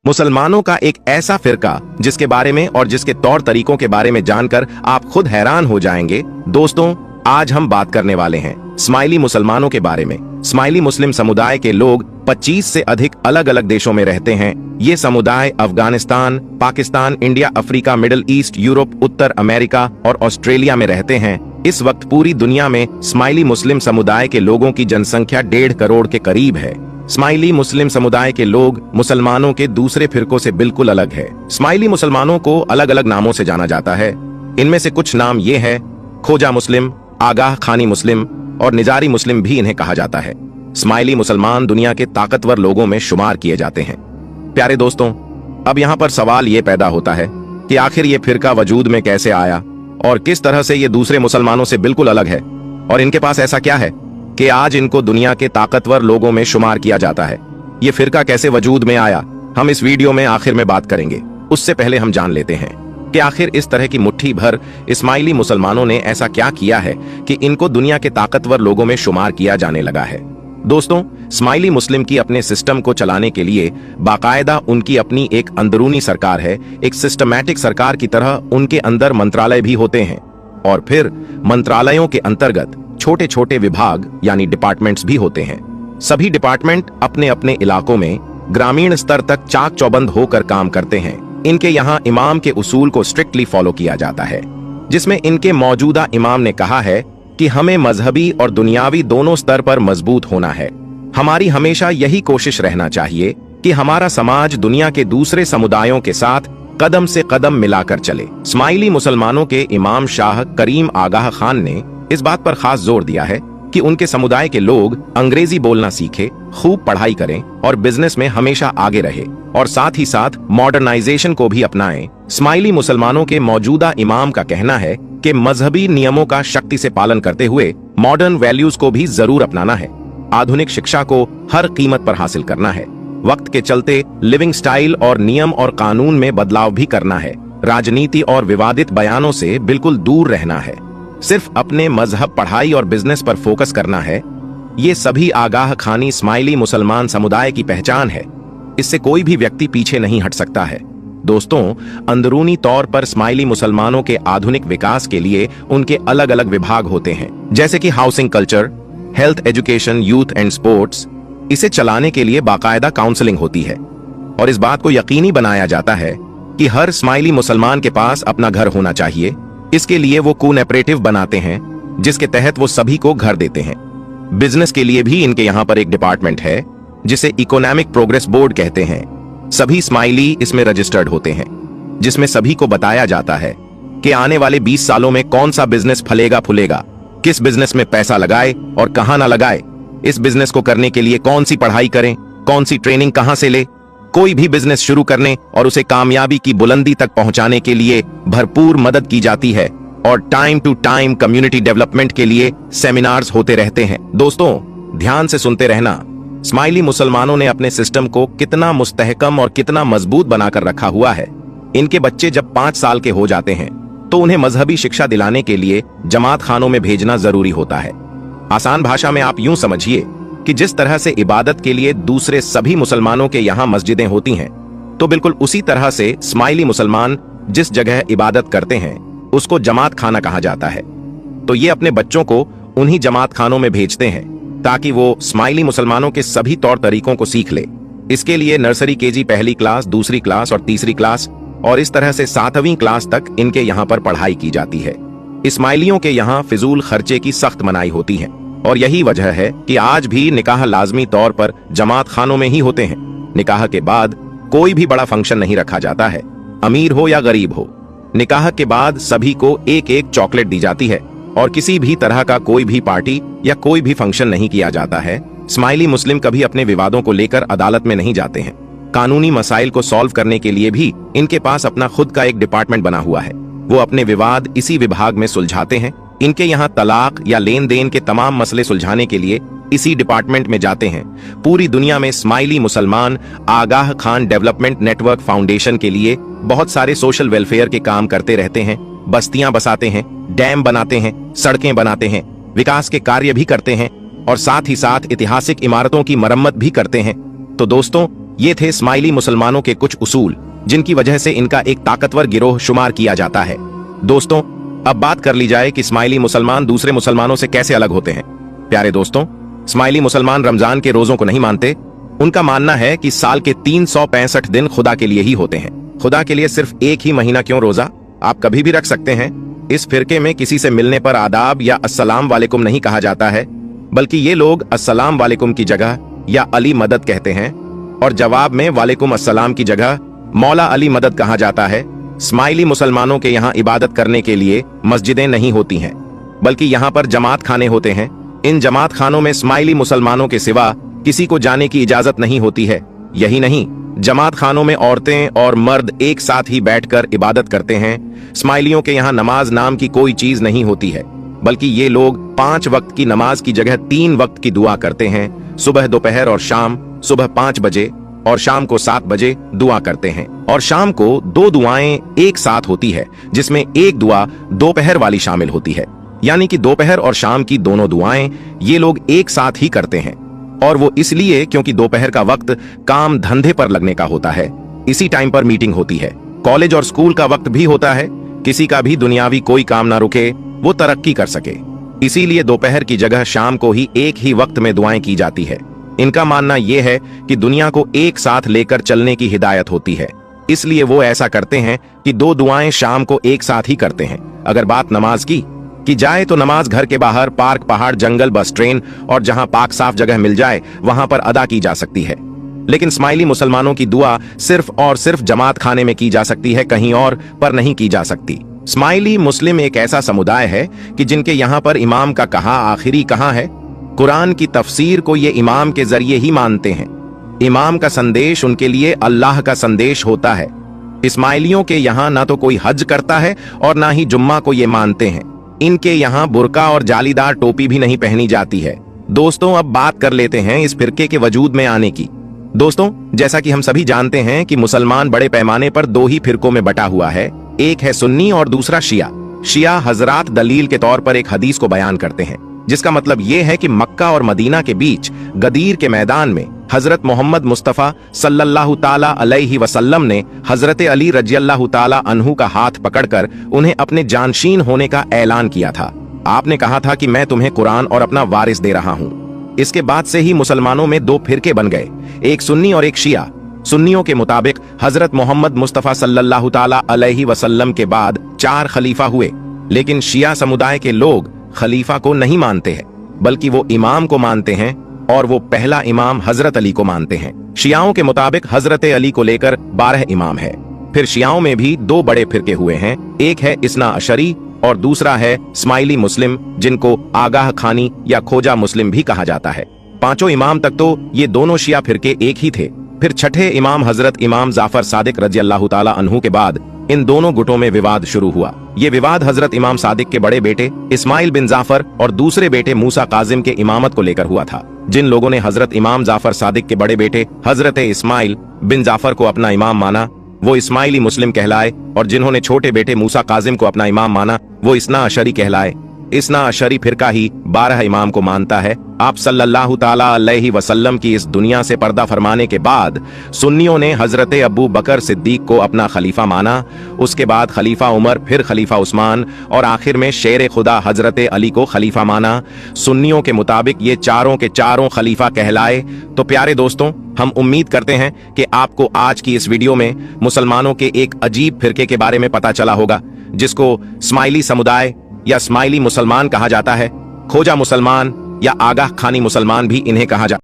मुसलमानों का एक ऐसा फिरका जिसके बारे में और जिसके तौर तरीकों के बारे में जानकर आप खुद हैरान हो जाएंगे। दोस्तों, आज हम बात करने वाले हैं स्माइली मुसलमानों के बारे में। स्माइली मुस्लिम समुदाय के लोग 25 से अधिक अलग अलग देशों में रहते हैं। ये समुदाय Afghanistan, Pakistan, India, Africa, Middle East, Europe, उत्तर अमेरिका और ऑस्ट्रेलिया में रहते हैं। इस वक्त पूरी दुनिया में स्माइली मुस्लिम समुदाय के लोगों की जनसंख्या 1.5 करोड़ के करीब है। स्माइली मुस्लिम समुदाय के लोग मुसलमानों के दूसरे फिरकों से बिल्कुल अलग है। स्माइली मुसलमानों को अलग अलग नामों से जाना जाता है। इनमें से कुछ नाम ये है: खोजा मुस्लिम, आगाह खानी मुस्लिम और निजारी मुस्लिम भी इन्हें कहा जाता है। स्माइली मुसलमान दुनिया के ताकतवर लोगों में शुमार किए जाते हैं। प्यारे दोस्तों, अब यहाँ पर सवाल ये पैदा होता है कि आखिर ये फिरका वजूद में कैसे आया और किस तरह से ये दूसरे मुसलमानों से बिल्कुल अलग है, और इनके पास ऐसा क्या है कि आज इनको दुनिया के ताकतवर लोगों में शुमार किया जाता है। ये फिरका कैसे वजूद में आया, हम इस वीडियो में आखिर में बात करेंगे। उससे पहले हम जान लेते हैं कि आखिर इस तरह की मुट्ठी भर इस्माइली मुसलमानों ने ऐसा क्या किया है कि इनको दुनिया के ताकतवर लोगों में शुमार किया जाने लगा है। दोस्तों, स्माइली मुस्लिम की अपने सिस्टम को चलाने के लिए बाकायदा उनकी अपनी एक अंदरूनी सरकार है। एक सिस्टमैटिक सरकार की तरह उनके अंदर मंत्रालय भी होते हैं, और फिर मंत्रालयों के अंतर्गत छोटे छोटे विभाग यानी डिपार्टमेंट्स भी होते हैं। सभी डिपार्टमेंट अपने अपने इलाकों में ग्रामीण स्तर तक चाक चौबंद होकर काम करते हैं। इनके यहाँ इमाम के उसूल को स्ट्रिक्टली फॉलो किया जाता है, जिसमें इनके मौजूदा इमाम ने कहा है कि हमें मजहबी और दुनियावी दोनों स्तर पर मजबूत होना है। हमारी हमेशा यही कोशिश रहना चाहिए कि हमारा समाज दुनिया के दूसरे समुदायों के साथ कदम से कदम मिलाकर चले। स्माइली मुसलमानों के इमाम शाह करीम आगाह खान ने इस बात पर खास जोर दिया है कि उनके समुदाय के लोग अंग्रेजी बोलना सीखे, खूब पढ़ाई करें और बिजनेस में हमेशा आगे रहे, और साथ ही साथ मॉडर्नाइजेशन को भी अपनाएं। स्माइली मुसलमानों के मौजूदा इमाम का कहना है कि मजहबी नियमों का शक्ति से पालन करते हुए मॉडर्न वैल्यूज को भी जरूर अपनाना है। आधुनिक शिक्षा को हर कीमत पर हासिल करना है। वक्त के चलते लिविंग स्टाइल और नियम और कानून में बदलाव भी करना है। राजनीति और विवादित बयानों से बिल्कुल दूर रहना है। सिर्फ अपने मजहब, पढ़ाई और बिजनेस पर फोकस करना है। ये सभी आगाह खानी स्माइली मुसलमान समुदाय की पहचान है। इससे कोई भी व्यक्ति पीछे नहीं हट सकता है। दोस्तों, अंदरूनी तौर पर स्माइली मुसलमानों के आधुनिक विकास के लिए उनके अलग अलग विभाग होते हैं, जैसे कि housing, culture, health, education, youth and sports. इसे चलाने के लिए बाकायदा काउंसलिंग होती है, और इस बात को यकीनी बनाया जाता है कि हर स्माइली मुसलमान के पास अपना घर होना चाहिए। इसके लिए वो कोऑपरेटिव बनाते हैं, जिसके तहत वो सभी को घर देते हैं। बिजनेस के लिए भी इनके यहाँ पर एक डिपार्टमेंट है जिसे इकोनॉमिक प्रोग्रेस बोर्ड कहते हैं। सभी स्माइली इसमें रजिस्टर्ड होते हैं, जिसमें सभी को बताया जाता है कि आने वाले 20 सालों में कौन सा बिजनेस फलेगा फूलेगा, किस बिजनेस में पैसा लगाए और कहां ना लगाए, इस बिजनेस को करने के लिए कौन सी पढ़ाई करें, कौन सी ट्रेनिंग कहां से ले। कोई भी बिजनेस शुरू करने और उसे कामयाबी की बुलंदी तक पहुंचाने के लिए भरपूर मदद की जाती है, और time to time community development के लिए सेमिनार्स होते रहते हैं। दोस्तों, ध्यान से सुनते रहना। स्माइली मुसलमानों ने अपने सिस्टम को कितना मुस्तहकम और कितना मजबूत बनाकर रखा हुआ है। इनके बच्चे जब 5 साल के हो जाते हैं तो उन्हें मजहबी शिक्षा दिलाने के लिए जमात खानों में भेजना जरूरी होता है। आसान भाषा में आप यूं समझिए कि जिस तरह से इबादत के लिए दूसरे सभी मुसलमानों के यहाँ मस्जिदें होती हैं, तो बिल्कुल उसी तरह से स्माइली मुसलमान जिस जगह इबादत करते हैं उसको जमात खाना कहा जाता है। तो ये अपने बच्चों को उन्हीं जमात खानों में भेजते हैं ताकि वो स्माइली मुसलमानों के सभी तौर तरीकों को सीख ले। इसके लिए नर्सरी, केजी, पहली क्लास, दूसरी क्लास और तीसरी क्लास, और इस तरह से 7वीं क्लास तक इनके यहाँ पर पढ़ाई की जाती है। इस्माइलियों के यहाँ फिजूल खर्चे की सख्त मनाही होती है, और यही वजह है कि आज भी निकाह लाजमी तौर पर जमात खानों में ही होते हैं। निकाह के बाद कोई भी बड़ा फंक्शन नहीं रखा जाता है, अमीर हो या गरीब हो। निकाह के बाद सभी को एक एक चॉकलेट दी जाती है, और किसी भी तरह का कोई भी पार्टी या कोई भी फंक्शन नहीं किया जाता है। स्माइली मुस्लिम कभी अपने विवादों को लेकर अदालत में नहीं जाते हैं। कानूनी मसाइल को सॉल्व करने के लिए भी इनके पास अपना खुद का एक डिपार्टमेंट बना हुआ है। वो अपने विवाद इसी विभाग में सुलझाते हैं। इनके यहाँ तलाक या लेन देन के तमाम मसले सुलझाने के लिए इसी डिपार्टमेंट में जाते हैं। पूरी दुनिया में स्माइली मुसलमान आगाह खान डेवलपमेंट नेटवर्क फाउंडेशन के लिए बहुत सारे सोशल वेलफेयर के काम करते रहते हैं। बस्तियां बसाते हैं, डैम बनाते हैं, सड़कें बनाते हैं, विकास के कार्य भी करते हैं, और साथ ही साथ ऐतिहासिक इमारतों की मरम्मत भी करते हैं। तो दोस्तों, ये थे स्माइली मुसलमानों के कुछ उसूल, जिनकी वजह से इनका एक ताकतवर गिरोह शुमार किया जाता है। दोस्तों, अब बात कर ली जाए कि स्माइली मुसलमान दूसरे मुसलमानों से कैसे अलग होते हैं। प्यारे दोस्तों, स्माइली मुसलमान रमजान के रोजों को नहीं मानते। उनका मानना है कि साल के 365 दिन खुदा के लिए ही होते हैं। खुदा के लिए सिर्फ एक ही महीना क्यों रोजा, आप कभी भी रख सकते हैं। इस फिरके में किसी से मिलने पर आदाब या अस्सलाम वालेकुम नहीं कहा जाता है, बल्कि ये लोग अस्सलाम वालेकुम की जगह या अली मदद कहते हैं और जवाब में वालेकुम अस्सलाम की जगह मौला अली मदद कहा जाता है। स्माइली मुसलमानों के यहाँ इबादत करने के लिए मस्जिदें नहीं होती हैं, बल्कि यहाँ पर जमात खाने होते हैं। इन जमात खानों में स्माइली मुसलमानों के सिवा किसी को जाने की इजाजत नहीं होती है। यही नहीं, जमात खानों में औरतें और मर्द एक साथ ही बैठकर इबादत करते हैं। स्माइलियों के यहाँ नमाज नाम की कोई चीज नहीं होती है, बल्कि ये लोग 5 वक्त की नमाज की जगह 3 वक्त की दुआ करते हैं। सुबह, दोपहर और शाम। सुबह 5 बजे और शाम को 7 बजे दुआ करते हैं, और शाम को 2 दुआएं एक साथ होती है, जिसमें एक दुआ दोपहर वाली शामिल होती है। यानी कि दोपहर और शाम की दोनों दुआएं ये लोग एक साथ ही करते हैं, और वो इसलिए क्योंकि दोपहर का वक्त काम धंधे पर लगने का होता है। इसी टाइम पर मीटिंग होती है। कॉलेज और स्कूल का वक्त भी होता है। किसी का भी दुनियावी कोई काम ना रुके, वो तरक्की कर सके। इसीलिए दोपहर की जगह शाम को ही एक ही वक्त में दुआएं की जाती है। इनका मानना यह है कि दुनिया को एक साथ लेकर चलने की हिदायत होती है, इसलिए वो ऐसा करते हैं कि 2 दुआएं शाम को एक साथ ही करते हैं। अगर बात नमाज की जाए तो नमाज घर के बाहर, पार्क, पहाड़, जंगल, बस, ट्रेन और जहां पाक साफ जगह मिल जाए वहां पर अदा की जा सकती है। लेकिन स्माइली मुसलमानों की दुआ सिर्फ और सिर्फ जमात खाने में की जा सकती है, कहीं और पर नहीं की जा सकती। स्माइली मुस्लिम एक ऐसा समुदाय है कि जिनके यहाँ पर इमाम का कहा आखिरी कहाँ है। कुरान की तफसीर को ये इमाम के जरिए ही मानते हैं। इमाम का संदेश उनके लिए अल्लाह का संदेश होता है। इस्माइलियों के यहाँ ना तो कोई हज करता है और ना ही जुम्मा को ये मानते हैं। इनके यहाँ बुर्का और जालीदार टोपी भी नहीं पहनी जाती है। दोस्तों, अब बात कर लेते हैं इस फिरके के वजूद में आने की। दोस्तों, जैसा कि हम सभी जानते हैं कि मुसलमान बड़े पैमाने पर 2 ही फिरकों में बटा हुआ है। एक है सुन्नी और दूसरा शिया। शिया हजरात दलील के तौर पर एक हदीस को बयान करते हैं, जिसका मतलब यह है कि मक्का और मदीना के बीच गदीर के मैदान में हजरत मोहम्मद मुस्तफा सल्लल्लाहु ताला अलैहि वसल्लम ने हजरत अली रज़ियल्लाहु ताला अन्हु का हाथ पकड़कर उन्हें अपने जानशीन होने का ऐलान किया था। आपने कहा था कि मैं तुम्हें कुरान और अपना वारिस दे रहा हूं। इसके बाद से ही मुसलमानों में 2 फिरके बन गए, एक सुन्नी और एक शिया। सुन्नियों के मुताबिक हजरत मोहम्मद मुस्तफा सल्लल्लाहु ताला अलैहि वसल्लम के बाद 4 खलीफा हुए, लेकिन शिया समुदाय के लोग खलीफा को नहीं मानते हैं, बल्कि वो इमाम को मानते हैं, और वो पहला इमाम हजरत अली को मानते हैं। शियाओं के मुताबिक हजरत अली को लेकर 12 इमाम है। फिर शियाओं में भी 2 बड़े फिरके हुए हैं, एक है इस्ना अशरी और दूसरा है स्माइली मुस्लिम, जिनको आगाह खानी या खोजा मुस्लिम भी कहा जाता है। 5 इमाम तक तो ये दोनों शिया फिरके एक ही थे। फिर छठे इमाम हजरत इमाम जाफर सादिक रज़ियल्लाहु ताला अन्हु के बाद इन दोनों गुटों में विवाद शुरू हुआ। ये विवाद हजरत इमाम सादिक के बड़े बेटे इस्माइल बिन जाफर और दूसरे बेटे मूसा काजिम के इमामत को लेकर हुआ था। जिन लोगों ने हजरत इमाम जाफर सादिक के बड़े बेटे हजरत इस्माइल बिन जाफर को अपना इमाम माना, वो इस्माइली मुस्लिम कहलाए, और जिन्होंने छोटे बेटे मूसा काजिम को अपना इमाम माना, वो इस्ना अशरी कहलाए। इस्ना अशरी फिरका ही 12 इमाम को मानता है। आप सल्लल्लाहु ताला अलैहि वसल्लम की इस दुनिया से पर्दा फरमाने के बाद सुन्नियों ने हजरत अबू बकर सिद्दीक को अपना खलीफा माना, उसके बाद खलीफा उमर, फिर खलीफा उस्मान और आखिर में शेर खुदा हजरत अली को खलीफा माना। सुन्नियों के मुताबिक ये चारों के चारों खलीफा कहलाए। तो प्यारे दोस्तों, हम उम्मीद करते हैं कि आपको आज की इस वीडियो में मुसलमानों के एक अजीब फिरके के बारे में पता चला होगा, जिसको स्माइली समुदाय या स्माइली मुसलमान कहा जाता है। खोजा मुसलमान या आगाह खानी मुसलमान भी इन्हें कहा जाता है।